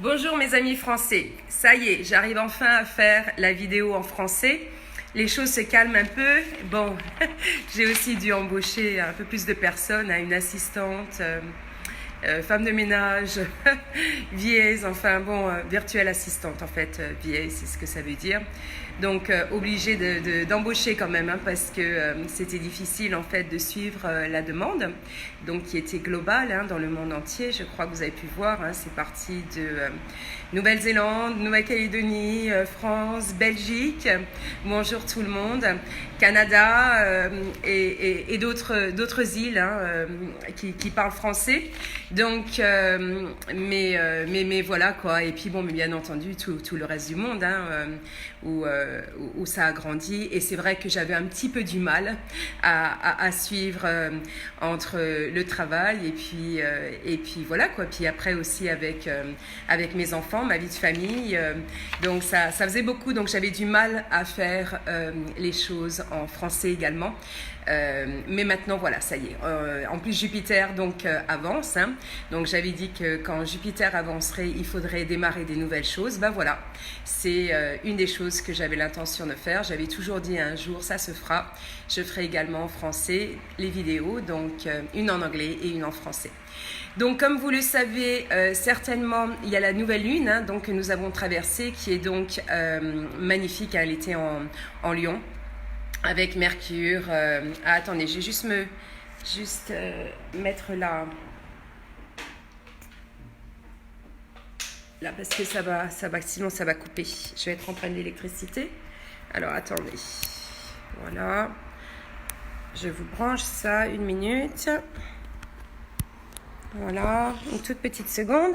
Bonjour mes amis français, ça y est, j'arrive enfin à faire la vidéo en français. Les choses se calment un peu. Bon, j'ai aussi dû embaucher un peu plus de personnes, une assistante, femme de ménage, VA, enfin bon, virtuelle assistante en fait, VA c'est ce que ça veut dire. Donc obligée d'embaucher quand même parce que c'était difficile en fait de suivre la demande, donc qui était globale dans le monde entier. Je crois que vous avez pu voir, c'est parti de Nouvelle-Zélande, Nouvelle-Calédonie, France, Belgique, bonjour tout le monde, Canada et d'autres îles qui parlent français. Donc, mais voilà quoi. Et puis bon, mais bien entendu tout le reste du monde où ça a grandi. Et c'est vrai que j'avais un petit peu du mal à suivre entre le travail et puis voilà quoi. Puis après aussi avec mes enfants, ma vie de famille. Donc ça faisait beaucoup. Donc j'avais du mal à faire les choses en français également. Mais maintenant voilà, ça y est. En plus Jupiter donc avance. Donc j'avais dit que quand Jupiter avancerait, il faudrait démarrer des nouvelles choses. Ben voilà, c'est une des choses que j'avais l'intention de faire. J'avais toujours dit un jour ça se fera. Je ferai également en français les vidéos, donc une en anglais et une en français. Donc comme vous le savez certainement, il y a la nouvelle lune donc, que nous avons traversée qui est donc magnifique. Elle était en Lion avec Mercure. Attendez, je vais juste mettre là parce que ça va, sinon ça va couper. Je vais être en panne d'électricité. Alors attendez, voilà, je vous branche ça une minute. Voilà, une toute petite seconde.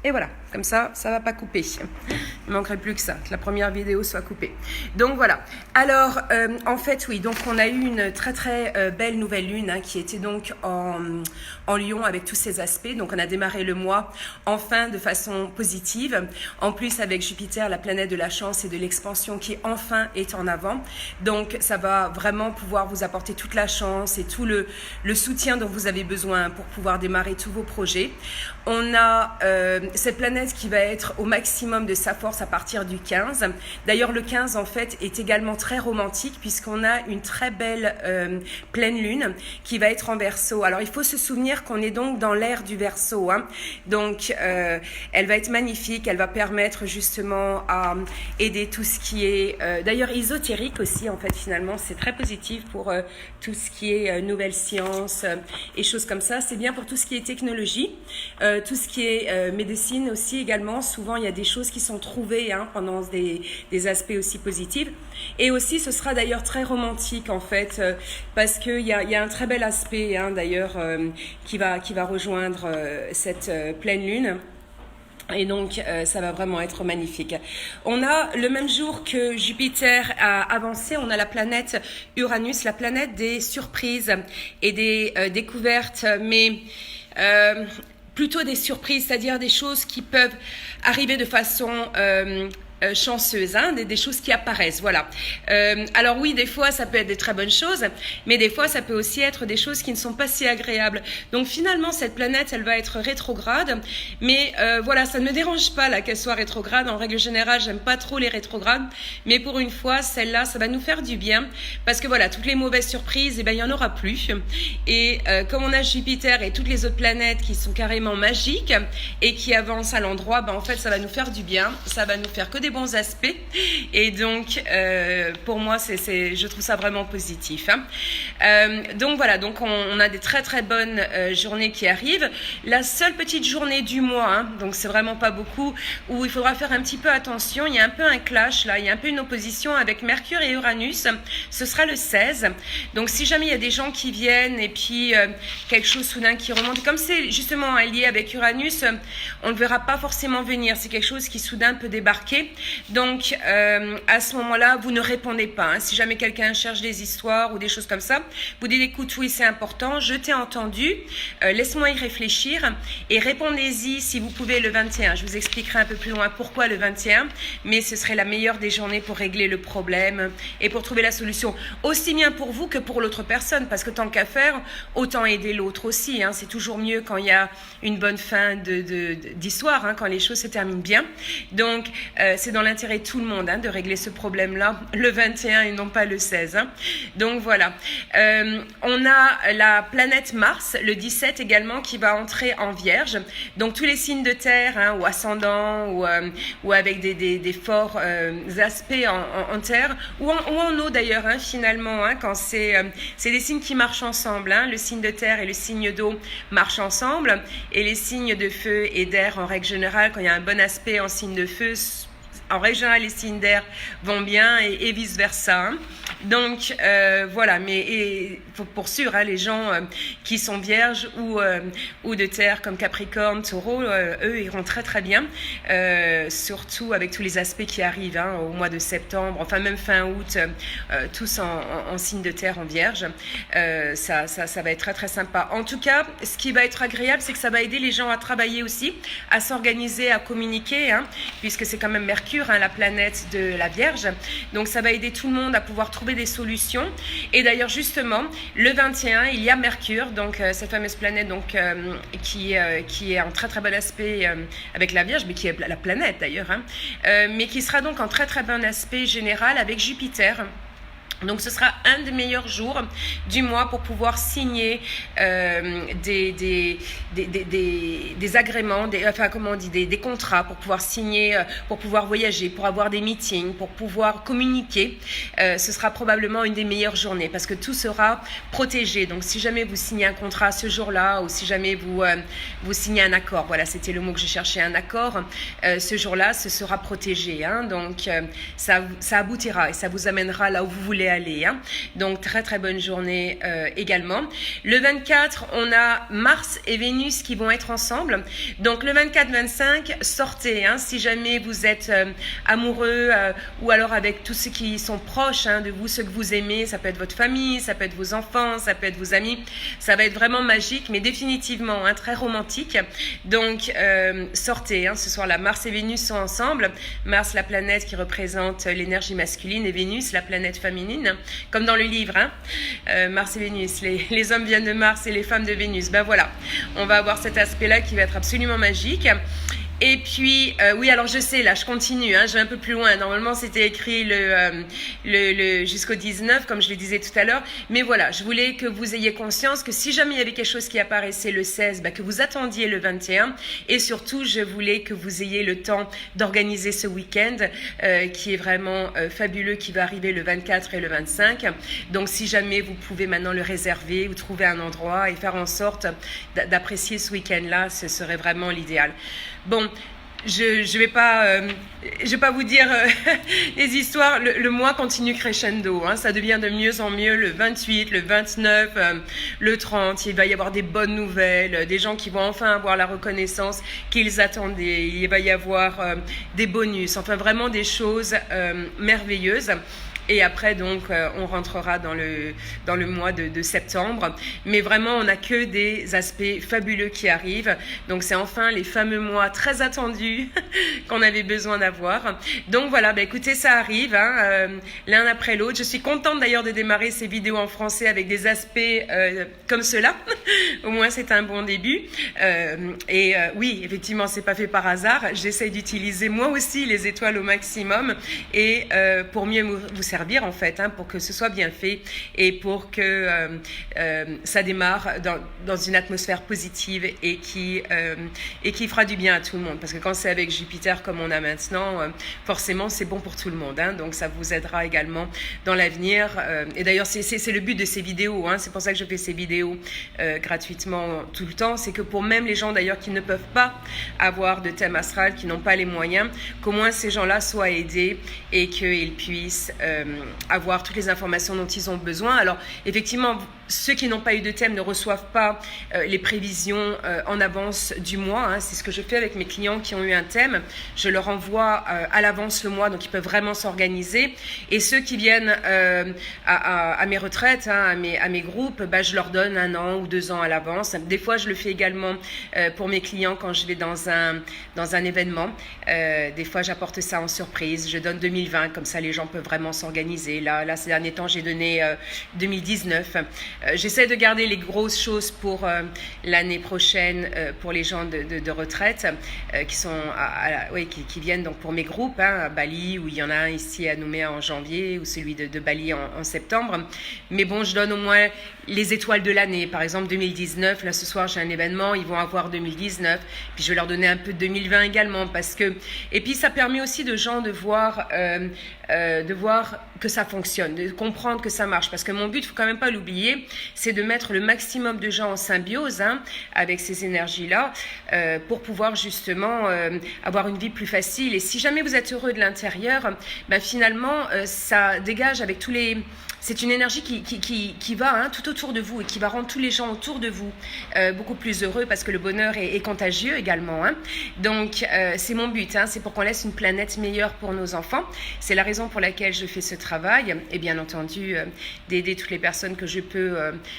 Et voilà, comme ça ne va pas couper. Il ne manquerait plus que ça, que la première vidéo soit coupée. Donc voilà. Alors, en fait, oui, donc on a eu une très très belle nouvelle lune qui était donc en Lion avec tous ses aspects. Donc on a démarré le mois enfin de façon positive. En plus avec Jupiter, la planète de la chance et de l'expansion qui enfin est en avant. Donc ça va vraiment pouvoir vous apporter toute la chance et tout le soutien dont vous avez besoin pour pouvoir démarrer tous vos projets. On a cette planète qui va être au maximum de sa force à partir du 15. D'ailleurs, le 15, en fait, est également très romantique puisqu'on a une très belle pleine lune qui va être en Verseau. Alors, il faut se souvenir qu'on est donc dans l'ère du Verseau. Donc, elle va être magnifique. Elle va permettre justement à aider tout ce qui est... d'ailleurs, ésotérique aussi, en fait, finalement. C'est très positif pour tout ce qui est nouvelles sciences et choses comme ça. C'est bien pour tout ce qui est technologie, tout ce qui est médecine aussi également. Souvent, il y a des choses qui sont trouvées pendant des aspects aussi positifs. Et aussi, ce sera d'ailleurs très romantique en fait, parce qu'il y a un très bel aspect d'ailleurs qui va rejoindre cette pleine lune. Et donc, ça va vraiment être magnifique. On a, le même jour que Jupiter a avancé, on a la planète Uranus, la planète des surprises et des découvertes, mais... plutôt des surprises, c'est-à-dire des choses qui peuvent arriver de façon chanceuse, des choses qui apparaissent, voilà. Alors oui, des fois, ça peut être des très bonnes choses, mais des fois, ça peut aussi être des choses qui ne sont pas si agréables. Donc finalement, cette planète, elle va être rétrograde, mais voilà, ça ne me dérange pas là qu'elle soit rétrograde. En règle générale, j'aime pas trop les rétrogrades, mais pour une fois, celle-là, ça va nous faire du bien, parce que voilà, toutes les mauvaises surprises, il y en aura plus. Et comme on a Jupiter et toutes les autres planètes qui sont carrément magiques et qui avancent à l'endroit, en fait, ça va nous faire du bien, ça va nous faire que des bons aspects. Et donc, pour moi, je trouve ça vraiment positif. Donc voilà, donc on a des très très bonnes journées qui arrivent. La seule petite journée du mois, donc c'est vraiment pas beaucoup, où il faudra faire un petit peu attention. Il y a un peu un clash là, il y a un peu une opposition avec Mercure et Uranus. Ce sera le 16. Donc si jamais il y a des gens qui viennent et puis quelque chose soudain qui remonte, comme c'est justement lié avec Uranus, on ne le verra pas forcément venir. C'est quelque chose qui soudain peut débarquer. Donc, à ce moment-là, vous ne répondez pas. Hein. Si jamais quelqu'un cherche des histoires ou des choses comme ça, vous dites, écoute, oui, c'est important, je t'ai entendu, laisse-moi y réfléchir et répondez-y si vous pouvez le 21. Je vous expliquerai un peu plus loin pourquoi le 21, mais ce serait la meilleure des journées pour régler le problème et pour trouver la solution. Aussi bien pour vous que pour l'autre personne, parce que tant qu'à faire, autant aider l'autre aussi. Hein. C'est toujours mieux quand il y a une bonne fin d'histoire, hein, quand les choses se terminent bien. Donc, c'est dans l'intérêt de tout le monde hein, de régler ce problème-là le 21 et non pas le 16. Hein. Donc, voilà. On a la planète Mars, le 17 également, qui va entrer en Vierge. Donc, tous les signes de terre, hein, ou ascendant, ou avec des forts aspects en terre, ou en eau d'ailleurs, hein, finalement, hein, quand c'est des signes qui marchent ensemble. Hein, le signe de terre et le signe d'eau marchent ensemble, et les signes de feu et d'air, en règle générale, quand il y a un bon aspect en signe de feu, en règle générale, les signes d'air vont bien et vice-versa. Hein. Donc, voilà, mais pour sûr, hein, les gens qui sont vierges ou de terre comme Capricorne, Taureau, eux, iront très très bien, surtout avec tous les aspects qui arrivent hein, au mois de septembre, enfin même fin août, tous en signe de terre, en vierge. Ça va être très très sympa. En tout cas, ce qui va être agréable, c'est que ça va aider les gens à travailler aussi, à s'organiser, à communiquer, hein, puisque c'est quand même Mercure, hein, la planète de la Vierge. Donc ça va aider tout le monde à pouvoir trouver des solutions. Et d'ailleurs justement, le 21, il y a Mercure, donc cette fameuse planète donc, qui est en très très bon aspect avec la Vierge, mais qui est la planète d'ailleurs, hein, mais qui sera donc en très très bon aspect général avec Jupiter. Donc ce sera un des meilleurs jours du mois pour pouvoir signer des agréments, des contrats, pour pouvoir signer, pour pouvoir voyager, pour avoir des meetings, pour pouvoir communiquer. Ce sera probablement une des meilleures journées parce que tout sera protégé. Donc si jamais vous signez un contrat ce jour-là, ou si jamais vous signez un accord, voilà, c'était le mot que je cherchais, un accord, ce jour-là, ce sera protégé. Hein, donc ça aboutira et ça vous amènera là où vous voulez aller. Hein. Donc très très bonne journée également. Le 24, on a Mars et Vénus qui vont être ensemble. Donc le 24-25, sortez. Hein, si jamais vous êtes amoureux ou alors avec tous ceux qui sont proches hein, de vous, ceux que vous aimez, ça peut être votre famille, ça peut être vos enfants, ça peut être vos amis. Ça va être vraiment magique, mais définitivement hein, très romantique. Donc sortez. Hein, ce soir-là, Mars et Vénus sont ensemble. Mars, la planète qui représente l'énergie masculine, et Vénus, la planète féminine. Comme dans le livre, hein, Mars et Vénus, les hommes viennent de Mars et les femmes de Vénus. Ben voilà, on va avoir cet aspect-là qui va être absolument magique. Et puis, oui, alors je sais, là, je continue, hein, je vais un peu plus loin. Normalement, c'était écrit jusqu'au 19, comme je le disais tout à l'heure. Mais voilà, je voulais que vous ayez conscience que si jamais il y avait quelque chose qui apparaissait le 16, bah, que vous attendiez le 21. Et surtout, je voulais que vous ayez le temps d'organiser ce week-end qui est vraiment fabuleux, qui va arriver le 24 et le 25. Donc, si jamais vous pouvez maintenant le réserver ou trouver un endroit et faire en sorte d'apprécier ce week-end-là, ce serait vraiment l'idéal. Bon, je vais pas vous dire les histoires. Le mois continue crescendo. Hein, ça devient de mieux en mieux. Le 28, le 29, le 30, il va y avoir des bonnes nouvelles, des gens qui vont enfin avoir la reconnaissance qu'ils attendaient. Il va y avoir des bonus, enfin vraiment des choses merveilleuses. Et après, donc, on rentrera dans le mois de septembre. Mais vraiment, on n'a que des aspects fabuleux qui arrivent. Donc, c'est enfin les fameux mois très attendus qu'on avait besoin d'avoir. Donc, voilà, bah, écoutez, ça arrive, hein, l'un après l'autre. Je suis contente d'ailleurs de démarrer ces vidéos en français avec des aspects comme cela. Au moins, c'est un bon début. Oui, effectivement, c'est pas fait par hasard. J'essaye d'utiliser moi aussi les étoiles au maximum et pour mieux vous servir en fait, hein, pour que ce soit bien fait et pour que ça démarre dans une atmosphère positive et qui fera du bien à tout le monde. Parce que quand c'est avec Jupiter comme on a maintenant, forcément c'est bon pour tout le monde. Hein, donc ça vous aidera également dans l'avenir. Et d'ailleurs c'est le but de ces vidéos. Hein, c'est pour ça que je fais ces vidéos gratuitement tout le temps. C'est que pour même les gens d'ailleurs qui ne peuvent pas avoir de thème astral, qui n'ont pas les moyens, qu'au moins ces gens-là soient aidés et qu'ils puissent avoir toutes les informations dont ils ont besoin. Alors, effectivement, ceux qui n'ont pas eu de thème ne reçoivent pas les prévisions en avance du mois. Hein. C'est ce que je fais avec mes clients qui ont eu un thème. Je leur envoie à l'avance le mois, donc ils peuvent vraiment s'organiser. Et ceux qui viennent à mes retraites, hein, à mes groupes, bah, je leur donne 1 an ou 2 ans à l'avance. Des fois, je le fais également pour mes clients quand je vais dans un événement. Des fois, j'apporte ça en surprise. Je donne 2020, comme ça les gens peuvent vraiment s'organiser. Là, ces derniers temps, j'ai donné 2019. J'essaie de garder les grosses choses pour l'année prochaine pour les gens de retraite qui viennent donc pour mes groupes hein, à Bali, où il y en a un ici à Nouméa en janvier ou celui de Bali en septembre. Mais bon, je donne au moins les étoiles de l'année. Par exemple, 2019, là ce soir j'ai un événement, ils vont avoir 2019. Puis je vais leur donner un peu de 2020 également et puis ça permet aussi de gens de voir que ça fonctionne, de comprendre que ça marche. Parce que mon but, il ne faut quand même pas l'oublier, c'est de mettre le maximum de gens en symbiose hein, avec ces énergies-là pour pouvoir justement avoir une vie plus facile. Et si jamais vous êtes heureux de l'intérieur, ben finalement, ça dégage avec tous les... C'est une énergie qui va hein, tout autour de vous et qui va rendre tous les gens autour de vous beaucoup plus heureux parce que le bonheur est contagieux également. Hein. Donc, c'est mon but, hein, c'est pour qu'on laisse une planète meilleure pour nos enfants. C'est la raison pour laquelle je fais ce travail et bien entendu d'aider toutes les personnes que je peux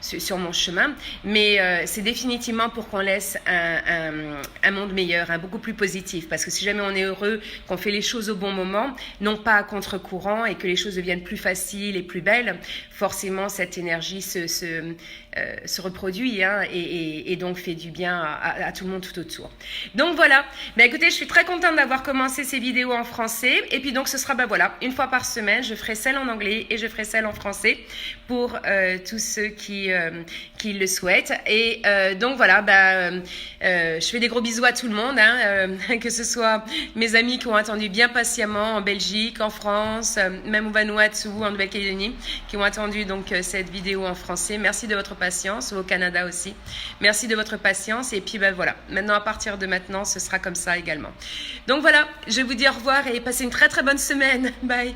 sur mon chemin. Mais c'est définitivement pour qu'on laisse un monde meilleur, hein, beaucoup plus positif. Parce que si jamais on est heureux, qu'on fait les choses au bon moment, non pas à contre-courant et que les choses deviennent plus faciles et plus belles, forcément cette énergie se reproduit hein, et donc fait du bien à tout le monde tout autour. Donc voilà, ben écoutez, je suis très contente d'avoir commencé ces vidéos en français et puis donc ce sera voilà, une fois par semaine, je ferai celle en anglais et je ferai celle en français pour tous ceux qui le souhaitent. Et donc voilà, je fais des gros bisous à tout le monde, hein, que ce soit mes amis qui ont attendu bien patiemment en Belgique, en France, même au Vanuatu, en Nouvelle-Calédonie, qui ont attendu donc cette vidéo en français. Merci de votre patience, au Canada aussi. Merci de votre patience et puis voilà, maintenant à partir de maintenant, ce sera comme ça également. Donc voilà, je vous dis au revoir et passez une très très bonne semaine. Bye.